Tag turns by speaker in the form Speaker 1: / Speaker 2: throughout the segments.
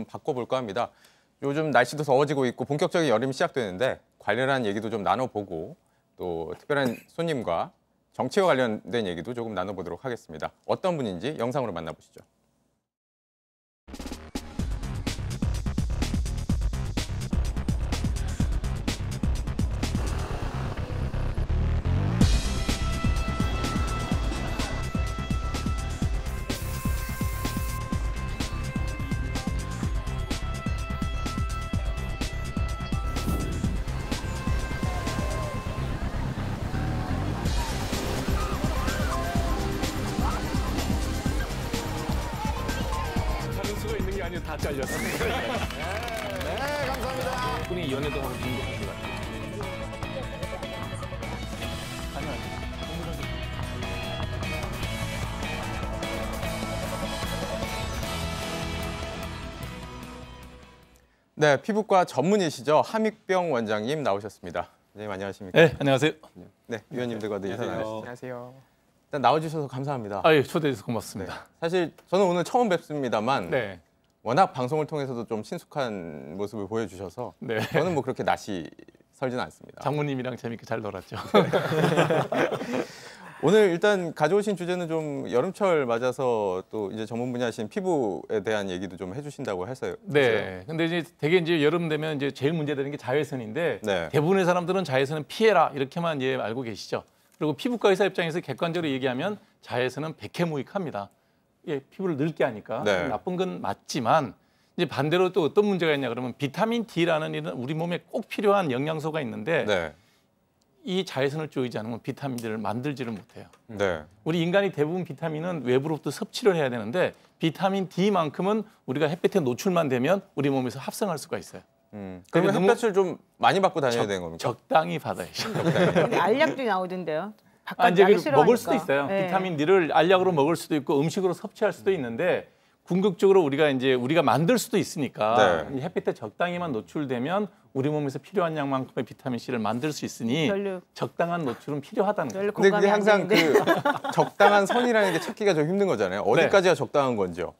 Speaker 1: 바꿔볼까 합니다. 요즘 날씨도 더워지고 있고 본격적인 여름이 시작되는데 관련한 얘기도 좀 나눠보고 또 특별한 손님과 정치와 관련된 얘기도 조금 나눠보도록 하겠습니다. 어떤 분인지 영상으로 만나보시죠.
Speaker 2: 아니요, 다 잘렸어요.
Speaker 3: 네, 감사합니다.
Speaker 2: 분이 연애도 하고 중도 하는 것 같아요.
Speaker 1: 네, 피부과 전문의시죠. 함익병 원장님 나오셨습니다. 네, 안녕하십니까?
Speaker 2: 네, 안녕하세요.
Speaker 1: 네, 위원님들과도 인사 나누시죠.
Speaker 3: 안녕하세요.
Speaker 1: 일단 나와주셔서 감사합니다.
Speaker 2: 아, 예, 초대해 주셔서 고맙습니다.
Speaker 1: 네, 사실 저는 오늘 처음 뵙습니다만
Speaker 2: 네.
Speaker 1: 워낙 방송을 통해서도 좀 친숙한 모습을 보여주셔서
Speaker 2: 네.
Speaker 1: 저는 뭐 그렇게 낯이 설지는 않습니다.
Speaker 2: 장모님이랑 재밌게 잘 놀았죠.
Speaker 1: 오늘 일단 가져오신 주제는 좀 여름철 맞아서 또 이제 전문 분야신 피부에 대한 얘기도 좀 해주신다고 해서요.
Speaker 2: 네. 근데 이제 되게 이제 여름 되면 이제 제일 문제되는 게 자외선인데
Speaker 1: 네.
Speaker 2: 대부분의 사람들은 자외선은 피해라 이렇게만 이제 알고 계시죠. 그리고 피부과 의사 입장에서 객관적으로 얘기하면 자외선은 백해무익합니다. 예, 피부를 늙게 하니까
Speaker 1: 네.
Speaker 2: 나쁜 건 맞지만 이제 반대로 또 어떤 문제가 있냐 그러면 비타민 D라는 이런 우리 몸에 꼭 필요한 영양소가 있는데
Speaker 1: 네.
Speaker 2: 이 자외선을 쬐지 않으면 비타민들을 만들지를 못해요.
Speaker 1: 네.
Speaker 2: 우리 인간이 대부분 비타민은 외부로부터 섭취를 해야 되는데 비타민 D만큼은 우리가 햇빛에 노출만 되면 우리 몸에서 합성할 수가 있어요.
Speaker 1: 그러면
Speaker 2: 너무
Speaker 1: 햇볕을 좀 많이 받고 다녀야 되는 겁니까?
Speaker 2: 적당히 받아야죠.
Speaker 4: 근데 알약도 나오던데요. 바깥
Speaker 2: 이제
Speaker 4: 나기 싫어하니까.
Speaker 2: 먹을 수도 있어요.
Speaker 4: 네.
Speaker 2: 비타민 D를 알약으로 먹을 수도 있고 음식으로 섭취할 수도 있는데 궁극적으로 우리가 만들 수도 있으니까
Speaker 1: 네.
Speaker 2: 햇빛에 적당히만 노출되면 우리 몸에서 필요한 양만큼의 비타민 C를 만들 수 있으니
Speaker 4: 별로
Speaker 2: 적당한 노출은 필요하다는 거예요.
Speaker 4: 별로
Speaker 1: 근데 그게
Speaker 4: 공감이 안
Speaker 1: 항상
Speaker 4: 되는데.
Speaker 1: 그 적당한 선이라는 게 찾기가 좀 힘든 거잖아요. 어디까지가 적당한 건지요?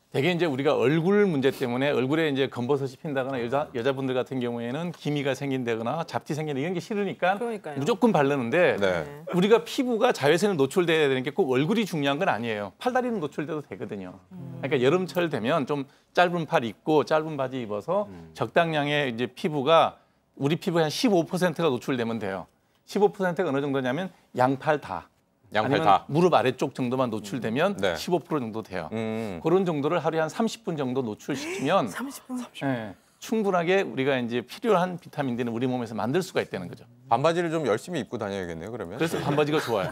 Speaker 2: 되게 이제 우리가 얼굴 문제 때문에 얼굴에 이제 검버섯이 핀다거나 여자분들 같은 경우에는 기미가 생긴다거나 잡티 생기는 이런 게 싫으니까
Speaker 4: 그러니까요.
Speaker 2: 무조건 바르는데
Speaker 1: 네.
Speaker 2: 우리가 피부가 자외선에 노출돼야 되는 게 꼭 얼굴이 중요한 건 아니에요. 팔다리는 노출돼도 되거든요. 그러니까 여름철 되면 좀 짧은 팔 입고 짧은 바지 입어서 적당량의 이제 피부가 우리 피부의 한 15%가 노출되면 돼요. 15%가 어느 정도냐면 양팔 다.
Speaker 1: 양팔
Speaker 2: 아니면
Speaker 1: 다.
Speaker 2: 무릎 아래쪽 정도만 노출되면
Speaker 1: 네.
Speaker 2: 15% 정도 돼요.
Speaker 1: 음.
Speaker 2: 그런 정도를 하루에 한 30분 정도 노출시키면
Speaker 4: 30분.
Speaker 2: 예, 충분하게 우리가 이제 필요한 비타민들은 우리 몸에서 만들 수가 있다는 거죠.
Speaker 1: 반바지를 좀 열심히 입고 다녀야겠네요. 그러면.
Speaker 2: 그래서 반바지가 좋아요.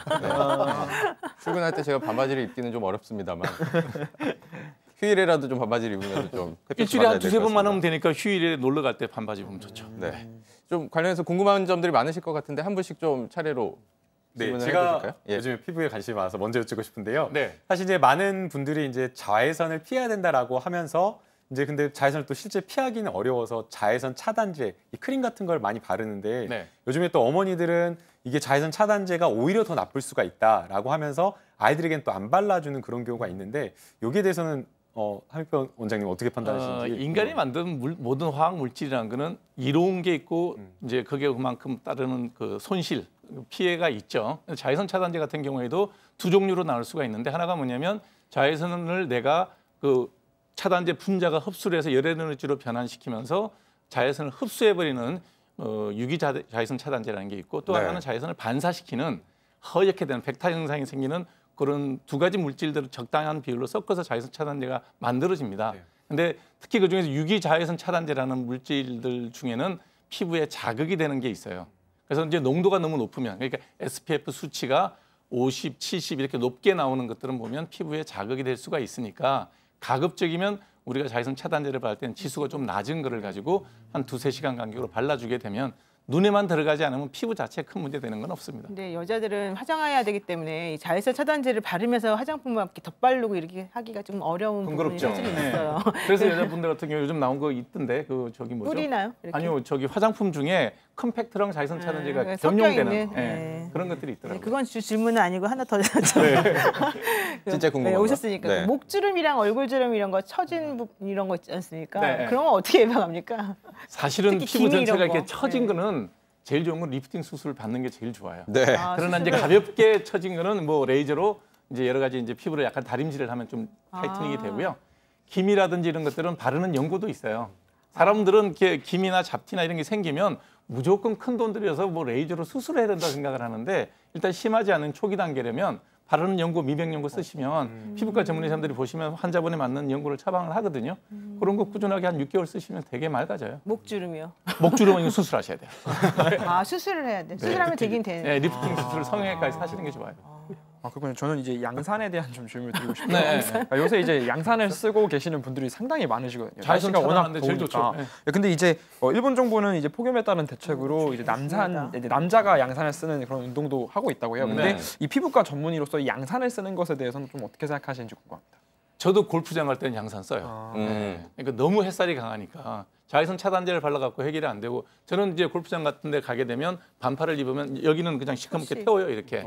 Speaker 1: 출근할 때 제가 반바지를 입기는 좀 어렵습니다만 휴일에라도 좀 반바지를 입으면 좀 햇빛을
Speaker 2: 일주일에 한
Speaker 1: 받아야 될것
Speaker 2: 두세 번만
Speaker 1: 같습니다.
Speaker 2: 하면 되니까 휴일에 놀러 갈 때 반바지 입으면 좋죠.
Speaker 1: 네. 좀 관련해서 궁금한 점들이 많으실 것 같은데 한 분씩 좀 차례로
Speaker 5: 네,
Speaker 1: 질문을
Speaker 5: 제가
Speaker 1: 해보실까요? 예.
Speaker 5: 요즘에 피부에 관심이 많아서 먼저 여쭙고 싶은데요.
Speaker 2: 네.
Speaker 5: 사실 이제 많은 분들이 이제 자외선을 피해야 된다라고 하면서 이제 근데 자외선을 또 실제 피하기는 어려워서 자외선 차단제, 이 크림 같은 걸 많이 바르는데
Speaker 2: 네.
Speaker 5: 요즘에 또 어머니들은 이게 자외선 차단제가 오히려 더 나쁠 수가 있다라고 하면서 아이들에겐 또 안 발라주는 그런 경우가 있는데 여기에 대해서는 함익병 원장님 어떻게 판단하시는지?
Speaker 2: 인간이 만든 모든 화학 물질이라는 거는 이로운 게 있고 이제 그게 그만큼 따르는 그 손실, 피해가 있죠. 자외선 차단제 같은 경우에도 두 종류로 나눌 수가 있는데 하나가 뭐냐면 자외선을 내가 그 차단제 분자가 흡수를 해서 열에너지로 변환시키면서 자외선을 흡수해버리는 유기 자외선 차단제라는 게 있고 또
Speaker 1: 네.
Speaker 2: 하나는 자외선을 반사시키는 허옇게 되는 백타 현상이 생기는 그런 두 가지 물질들을 적당한 비율로 섞어서 자외선 차단제가 만들어집니다.
Speaker 5: 네.
Speaker 2: 근데 특히 그중에서 유기 자외선 차단제라는 물질들 중에는 피부에 자극이 되는 게 있어요. 그래서 이제 농도가 너무 높으면 그러니까 SPF 수치가 50, 70 이렇게 높게 나오는 것들은 보면 피부에 자극이 될 수가 있으니까 가급적이면 우리가 자외선 차단제를 바를 때는 지수가 좀 낮은 거를 가지고 한 두세 시간 간격으로 발라주게 되면 눈에만 들어가지 않으면 피부 자체에 큰 문제 되는 건 없습니다.
Speaker 4: 근데 여자들은 화장해야 되기 때문에 이 자외선 차단제를 바르면서 화장품만 이렇게 덧바르고 이렇게 하기가 좀 어려운 부분이
Speaker 2: 번거롭죠.
Speaker 4: 사실
Speaker 2: 네.
Speaker 4: 있어요.
Speaker 2: 그래서 여자분들 같은 경우 요즘 나온 거 있던데 그 저기 뭐죠?
Speaker 4: 뿌리나요? 이렇게?
Speaker 2: 아니요, 저기 화장품 중에 컴팩트랑 자외선 차단제가
Speaker 4: 네,
Speaker 2: 겸용되는
Speaker 4: 섞여 있는,
Speaker 2: 예,
Speaker 4: 네.
Speaker 2: 그런 것들이
Speaker 4: 네,
Speaker 2: 있더라고요.
Speaker 4: 그건 질문은 아니고 하나 더
Speaker 1: 진짜 궁금한 거.
Speaker 4: 오셨으니까
Speaker 1: 네.
Speaker 4: 목주름이랑 얼굴주름 이런 거 처진 이런 거 있지 않습니까?
Speaker 2: 네.
Speaker 4: 그런 건 어떻게 예방합니까?
Speaker 2: 사실은
Speaker 4: 특히
Speaker 2: 피부
Speaker 4: 기미
Speaker 2: 전체가
Speaker 4: 이런
Speaker 2: 이렇게
Speaker 4: 거.
Speaker 2: 처진
Speaker 4: 네.
Speaker 2: 거는 제일 좋은 건 리프팅 수술을 받는 게 제일 좋아요.
Speaker 1: 네.
Speaker 4: 아,
Speaker 2: 그러나 이제
Speaker 4: 수술을-
Speaker 2: 가볍게 처진 거는 뭐 레이저로 이제 여러 가지 이제 피부를 약간 다림질을 하면 좀 타이트닝이
Speaker 4: 아.
Speaker 2: 되고요. 기미라든지 이런 것들은 바르는 연고도 있어요. 사람들은 이렇게 기미나 잡티나 이런 게 생기면 무조건 큰 돈 들여서 뭐 레이저로 수술해야 된다 생각을 하는데 일단 심하지 않은 초기 단계라면 바르는 연고, 미백 연고 쓰시면 피부과 전문의사님들이 보시면 환자분에 맞는 연고를 처방을 하거든요. 그런 거 꾸준하게 한 6개월 쓰시면 되게 맑아져요.
Speaker 4: 목주름이요.
Speaker 2: 목주름은 수술하셔야 돼요.
Speaker 4: 아 수술을 해야 돼. 수술하면 되긴 되는.
Speaker 2: 네, 리프팅 수술 성형외과에서 하시는 게 좋아요.
Speaker 6: 아, 그렇군요. 저는 이제 양산에 대한 좀 질문을 드리고 싶어요.
Speaker 2: 네.
Speaker 6: 그러니까 요새 이제 양산을 쓰고 계시는 분들이 상당히 많으시거든요.
Speaker 2: 자외선
Speaker 6: 날씨가 워낙
Speaker 2: 차단하는데 제일
Speaker 6: 더우니까.
Speaker 2: 좋죠. 네.
Speaker 6: 근데 이제 일본 정부는 이제 폭염에 따른 대책으로 이제 이제 남자가 양산을 쓰는 그런 운동도 하고 있다고 해요. 근데
Speaker 2: 네.
Speaker 6: 이 피부과 전문의로서 이 양산을 쓰는 것에 대해서는 좀 어떻게 생각하시는지 궁금합니다.
Speaker 2: 저도 골프장 갈 때는 양산 써요. 그러니까 너무 햇살이 강하니까 자외선 차단제를 발라갖고 해결이 안 되고 저는 이제 골프장 같은 데 가게 되면 반팔을 입으면 여기는 그냥 시커멓게
Speaker 4: 혹시?
Speaker 2: 태워요 이렇게.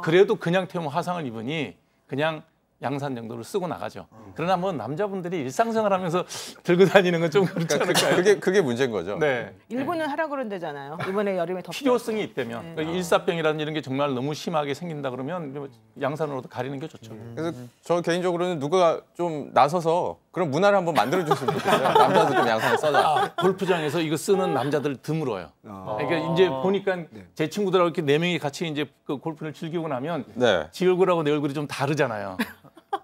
Speaker 2: 그래도 그냥 태우면 화상을 입으니 그냥 양산 정도를 쓰고 나가죠. 그러나 뭐 남자분들이 일상생활하면서 들고 다니는 건 좀 그렇지 않을까요?
Speaker 1: 그게 문제인 거죠.
Speaker 2: 네.
Speaker 4: 일본은 하라 그런대잖아요. 이번에 여름에 덥다.
Speaker 2: 필요성이 있다면 그러니까 일사병이라는 이런 게 정말 너무 심하게 생긴다 그러면 양산으로도 가리는 게 좋죠.
Speaker 1: 그래서 저 개인적으로는 누가 좀 나서서 그런 문화를 한번 만들어 줬으면 좋겠어요. 남자도 좀 양산을 써자.
Speaker 2: 골프장에서 이거 쓰는 남자들 드물어요. 그러니까 이제 보니까 제 친구들하고 이렇게 4명이 같이 이제 그 골프를 즐기고 나면
Speaker 1: 네.
Speaker 2: 지 얼굴하고 내 얼굴이 좀 다르잖아요.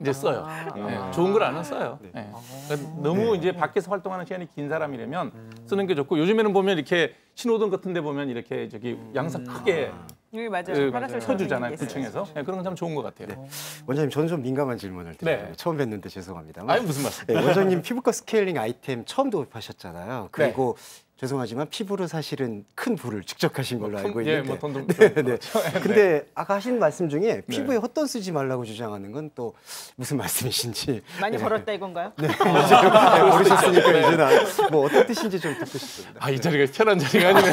Speaker 2: 이제 써요. 네, 좋은 걸 아는 써요. 네. 그러니까 너무 이제 밖에서 활동하는 시간이 긴 사람이라면 쓰는 게 좋고 요즘에는 보면 이렇게 신호등 같은 데 보면 이렇게 저기 양산 크게
Speaker 4: 네, 맞아요. 파라솔
Speaker 2: 쳐주잖아요.
Speaker 4: 있어요.
Speaker 2: 구청에서. 네, 그런 건 참 좋은 것 같아요.
Speaker 7: 원장님 저는 좀 민감한 질문을 드려요.
Speaker 2: 네.
Speaker 7: 처음 뵀는데 죄송합니다만.
Speaker 2: 아니 무슨 말씀?
Speaker 7: 네, 원장님 피부과 스케일링 아이템 처음 도입하셨잖아요. 그리고 죄송하지만 피부로 사실은 큰 부를 직접하신 걸로 알고
Speaker 2: 예,
Speaker 7: 있는데.
Speaker 2: 뭐 돈도
Speaker 7: 네. 근데 아까 하신 말씀 중에 피부에 헛돈 쓰지 말라고 주장하는 건 또 무슨 말씀이신지.
Speaker 4: 많이 벌었다 이건가요?
Speaker 7: 네, 모르셨으니까 이제는 뭐 어떤 뜻인지 좀 듣고 싶습니다.
Speaker 2: 아, 이 자리가 편한 자리가 아니면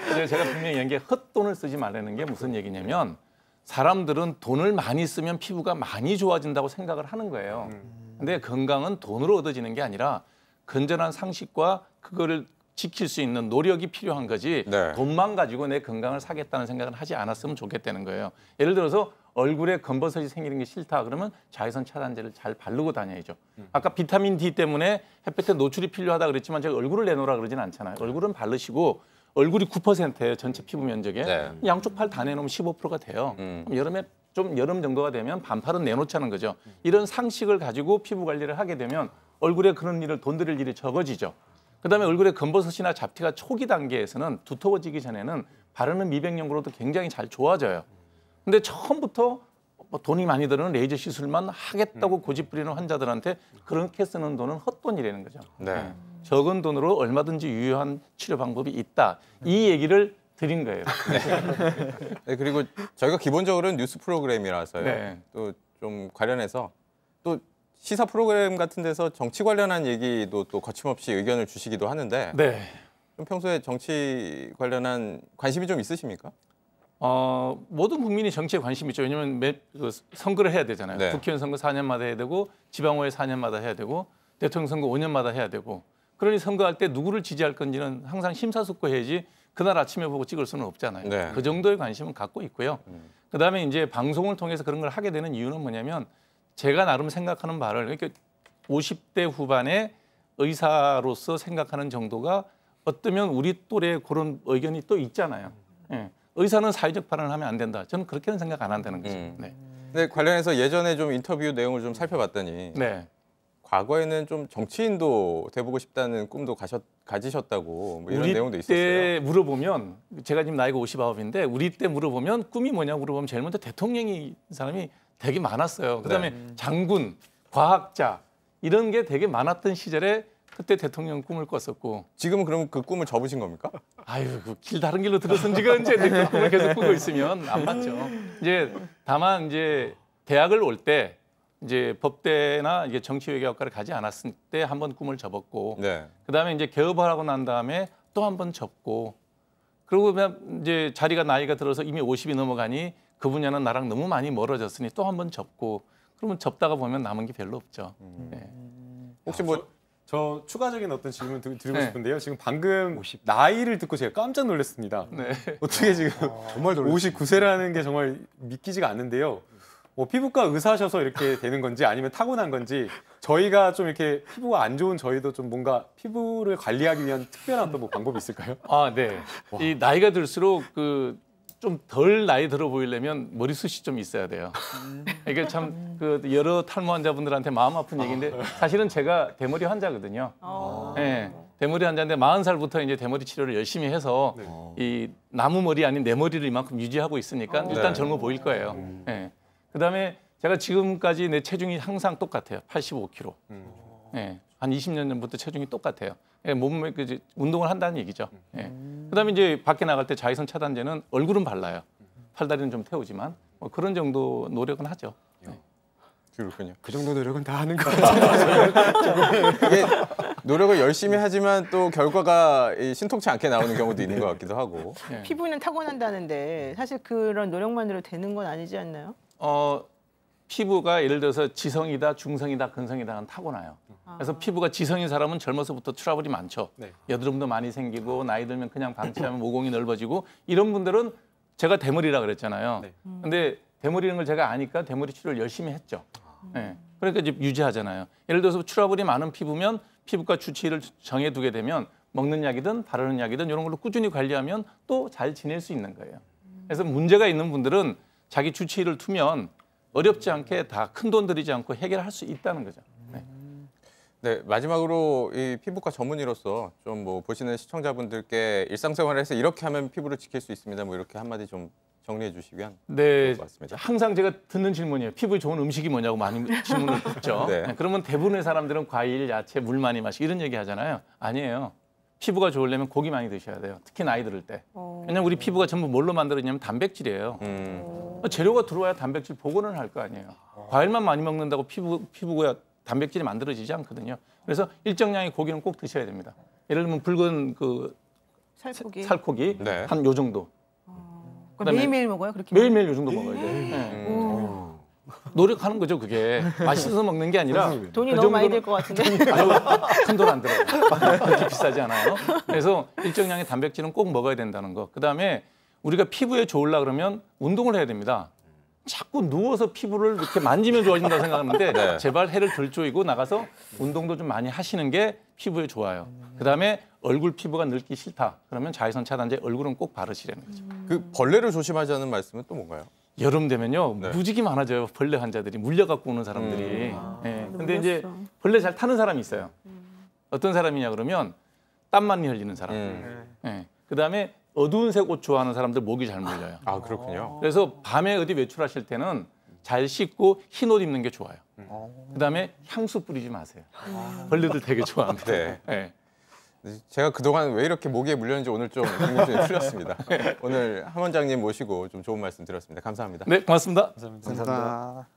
Speaker 2: 그래서 제가 분명히 얘기한 게 헛돈을 쓰지 말라는 게 무슨 얘기냐면 사람들은 돈을 많이 쓰면 피부가 많이 좋아진다고 생각을 하는 거예요. 근데 건강은 돈으로 얻어지는 게 아니라 건전한 상식과 그거를 지킬 수 있는 노력이 필요한 거지
Speaker 1: 네.
Speaker 2: 돈만 가지고 내 건강을 사겠다는 생각을 하지 않았으면 좋겠다는 거예요. 예를 들어서 얼굴에 검버섯이 생기는 게 싫다 그러면 자외선 차단제를 잘 바르고 다녀야죠. 아까 비타민 D 때문에 햇볕에 노출이 필요하다 그랬지만 제가 얼굴을 내놓으라 그러진 않잖아요. 얼굴은 바르시고 얼굴이 9%예요. 전체 피부 면적에.
Speaker 1: 네.
Speaker 2: 양쪽 팔 다 내놓으면 15%가 돼요. 그럼 여름에 좀 여름 정도가 되면 반팔은 내놓자는 거죠. 이런 상식을 가지고 피부 관리를 하게 되면 얼굴에 그런 일을 돈 들일 일이 적어지죠. 그다음에 얼굴에 검버섯이나 잡티가 초기 단계에서는 두터워지기 전에는 바르는 미백 연고로도 굉장히 잘 좋아져요. 근데 처음부터 뭐 돈이 많이 드는 레이저 시술만 하겠다고 고집 부리는 환자들한테 그렇게 쓰는 돈은 헛돈이라는 거죠.
Speaker 1: 네.
Speaker 2: 적은 돈으로 얼마든지 유효한 치료 방법이 있다. 이 얘기를 드린 거예요.
Speaker 1: 네, 그리고 저희가 기본적으로는 뉴스 프로그램이라서요.
Speaker 2: 네.
Speaker 1: 또 좀 관련해서 또 시사 프로그램 같은 데서 정치 관련한 얘기도 또 거침없이 의견을 주시기도 하는데
Speaker 2: 네.
Speaker 1: 좀 평소에 정치 관련한 관심이 좀 있으십니까?
Speaker 2: 모든 국민이 정치에 관심이 있죠. 왜냐하면 선거를 해야 되잖아요.
Speaker 1: 네.
Speaker 2: 국회의원 선거 4년마다 해야 되고 지방의회 4년마다 해야 되고 대통령 선거 5년마다 해야 되고 그러니 선거할 때 누구를 지지할 건지는 항상 심사숙고해야지 그날 아침에 보고 찍을 수는 없잖아요.
Speaker 1: 네.
Speaker 2: 그 정도의 관심은 갖고 있고요. 그다음에 이제 방송을 통해서 그런 걸 하게 되는 이유는 뭐냐면 제가 나름 생각하는 바를 그러니까 50대 후반의 의사로서 생각하는 정도가 어쩌면 우리 또래 그런 의견이 또 있잖아요. 예. 의사는 사회적 발언을 하면 안 된다. 저는 그렇게는 생각 안 한다는 거죠. 네.
Speaker 1: 근데 관련해서 예전에 좀 인터뷰 내용을 좀 살펴봤더니
Speaker 2: 네.
Speaker 1: 과거에는 좀 정치인도 돼보고 싶다는 꿈도 가지셨다고 뭐 이런
Speaker 2: 우리
Speaker 1: 내용도 있었어요.
Speaker 2: 때 물어보면 제가 지금 나이가 59인데 우리 때 물어보면 꿈이 뭐냐고 물어보면 제일 먼저 대통령이 사람이 되게 많았어요. 그다음에 장군, 과학자 이런 게 되게 많았던 시절에 그때 대통령 꿈을 꿨었고
Speaker 1: 지금은 그럼 그 꿈을 접으신 겁니까?
Speaker 2: 아유 그 길 다른 길로 들어선 지가 언제 내 꿈을 계속 꾸고 있으면 안 맞죠. 이제 다만 이제 대학을 올 때 이제 법대나 이게 정치외교학과를 가지 않았을 때 한번 꿈을 접었고
Speaker 1: 네.
Speaker 2: 그다음에 이제 개업을 하고 난 다음에 또 한 번 접고 그러고 이제 자리가 나이가 들어서 이미 50이 넘어가니 그 분야는 나랑 너무 많이 멀어졌으니 또 한 번 접고 그러면 접다가 보면 남은 게 별로 없죠. 네.
Speaker 1: 혹시 뭐
Speaker 5: 저 추가적인 어떤 질문 드리고
Speaker 2: 네.
Speaker 5: 싶은데요. 지금 방금 나이를 듣고 제가 깜짝 놀랐습니다.
Speaker 2: 네.
Speaker 5: 어떻게 지금
Speaker 7: 정말 놀랐어요.
Speaker 5: 59세라는 게 정말 믿기지가 않는데요. 뭐 피부과 의사셔서 이렇게 되는 건지 아니면 타고난 건지 저희가 좀 이렇게 피부가 안 좋은 저희도 좀 뭔가 피부를 관리하기 위한 특별한 어떤 뭐 방법이 있을까요?
Speaker 2: 아, 네. 이 나이가 들수록 그 좀 덜 나이 들어 보이려면 머리숱이 좀 있어야 돼요. 이게 참 그 여러 탈모 환자분들한테 마음 아픈 얘기인데 사실은 제가 대머리 환자거든요. 네, 대머리 환자인데 40살부터 이제 대머리 치료를 열심히 해서 이 나무 머리 아닌 내 머리를 이만큼 유지하고 있으니까 일단
Speaker 1: 네.
Speaker 2: 젊어 보일 거예요. 네. 그다음에 제가 지금까지 내 체중이 항상 똑같아요. 85kg. 네, 한 20년 전부터 체중이 똑같아요. 예, 몸에 그 운동을 한다는 얘기죠. 예. 그다음에 이제 밖에 나갈 때 자외선 차단제는 얼굴은 발라요. 팔다리는 좀 태우지만 뭐 그런 정도 노력은 하죠. 네.
Speaker 1: 그렇군요.
Speaker 7: 그 정도 노력은 다 하는 것 같아요.
Speaker 1: 이게 노력을 열심히 하지만 또 결과가 이 신통치 않게 나오는 경우도 있는 것 같기도 하고.
Speaker 2: 예.
Speaker 4: 피부는 타고난다는데 사실 그런 노력만으로 되는 건 아니지 않나요?
Speaker 2: 피부가 예를 들어서 지성이다, 중성이다, 근성이다는 타고나요. 그래서 피부가 지성인 사람은 젊어서부터 트러블이 많죠.
Speaker 5: 네.
Speaker 2: 여드름도 많이 생기고 나이 들면 그냥 방치하면 모공이 넓어지고 이런 분들은 제가 대머리라 그랬잖아요.
Speaker 5: 네.
Speaker 2: 근데 대머리라는 걸 제가 아니까 대머리 치료를 열심히 했죠. 네. 그러니까 이제 유지하잖아요. 예를 들어서 트러블이 많은 피부면 피부과 주치의를 정해두게 되면 먹는 약이든 바르는 약이든 이런 걸로 꾸준히 관리하면 또 잘 지낼 수 있는 거예요. 그래서 문제가 있는 분들은 자기 주치의를 두면 어렵지 않게 다 큰 돈 들이지 않고 해결할 수 있다는 거죠. 네.
Speaker 1: 네, 마지막으로 이 피부과 전문의로서 좀 뭐 보시는 시청자분들께 일상생활에서 이렇게 하면 피부를 지킬 수 있습니다. 뭐 이렇게 한마디 좀 정리해 주시면
Speaker 2: 네,
Speaker 1: 좋을 것 같습니다.
Speaker 2: 항상 제가 듣는 질문이에요. 피부에 좋은 음식이 뭐냐고 많이 질문을 듣죠.
Speaker 1: 네.
Speaker 2: 네, 그러면 대부분의 사람들은 과일, 야채, 물 많이 마시고 이런 얘기 하잖아요. 아니에요. 피부가 좋으려면 고기 많이 드셔야 돼요. 특히 나이 들을 때. 왜냐면 우리 피부가 전부 뭘로 만들어지냐면 단백질이에요. 재료가 들어와야 단백질 복원을 할 거 아니에요. 과일만 많이 먹는다고 피부가 단백질이 만들어지지 않거든요. 그래서 일정량의 고기는 꼭 드셔야 됩니다. 예를 들면 붉은 그
Speaker 4: 살코기.
Speaker 2: 살코기
Speaker 1: 네.
Speaker 2: 한 요 정도.
Speaker 4: 그럼 매일매일 먹어요? 그렇게?
Speaker 2: 매일매일 요 정도 먹어야 돼요. 네. 노력하는 거죠, 그게. 맛있어서 먹는 게 아니라
Speaker 4: 돈이
Speaker 2: 그
Speaker 4: 너무 많이
Speaker 2: 정도는-
Speaker 4: 들 것 같은데.
Speaker 2: 큰 돈 안 들어요. 그렇게 비싸지 않아요. 그래서 일정량의 단백질은 꼭 먹어야 된다는 거. 그다음에 우리가 피부에 좋으려 그러면 운동을 해야 됩니다. 자꾸 누워서 피부를 이렇게 만지면 좋아진다고 생각하는데
Speaker 1: 네.
Speaker 2: 제발 해를 덜 쪼이고 나가서 운동도 좀 많이 하시는 게 피부에 좋아요. 그다음에 얼굴 피부가 늙기 싫다. 그러면 자외선 차단제 얼굴은 꼭 바르시라는 거죠.
Speaker 1: 그 벌레를 조심하자는 말씀은 또 뭔가요?
Speaker 2: 여름 되면요
Speaker 1: 네.
Speaker 2: 무지개 많아져요. 벌레 환자들이 물려갖고 오는 사람들이. 예. 근데 이제
Speaker 4: 몰랐어.
Speaker 2: 벌레 잘 타는 사람이 있어요. 어떤 사람이냐 그러면 땀 많이 흘리는 사람. 예. 그다음에 어두운 색 옷 좋아하는 사람들 목이 잘 물려요.
Speaker 1: 아 그렇군요.
Speaker 2: 그래서 밤에 어디 외출하실 때는 잘 씻고 흰 옷 입는 게 좋아요. 그다음에 향수 뿌리지 마세요. 벌레들 되게 좋아합니다.
Speaker 1: 네.
Speaker 2: 예.
Speaker 1: 제가 그동안 왜 이렇게 모기에 물렸는지 오늘 좀 궁금증이 풀렸습니다. 오늘 함 원장님 모시고 좀 좋은 말씀 드렸습니다. 감사합니다.
Speaker 2: 네, 고맙습니다.
Speaker 7: 감사합니다.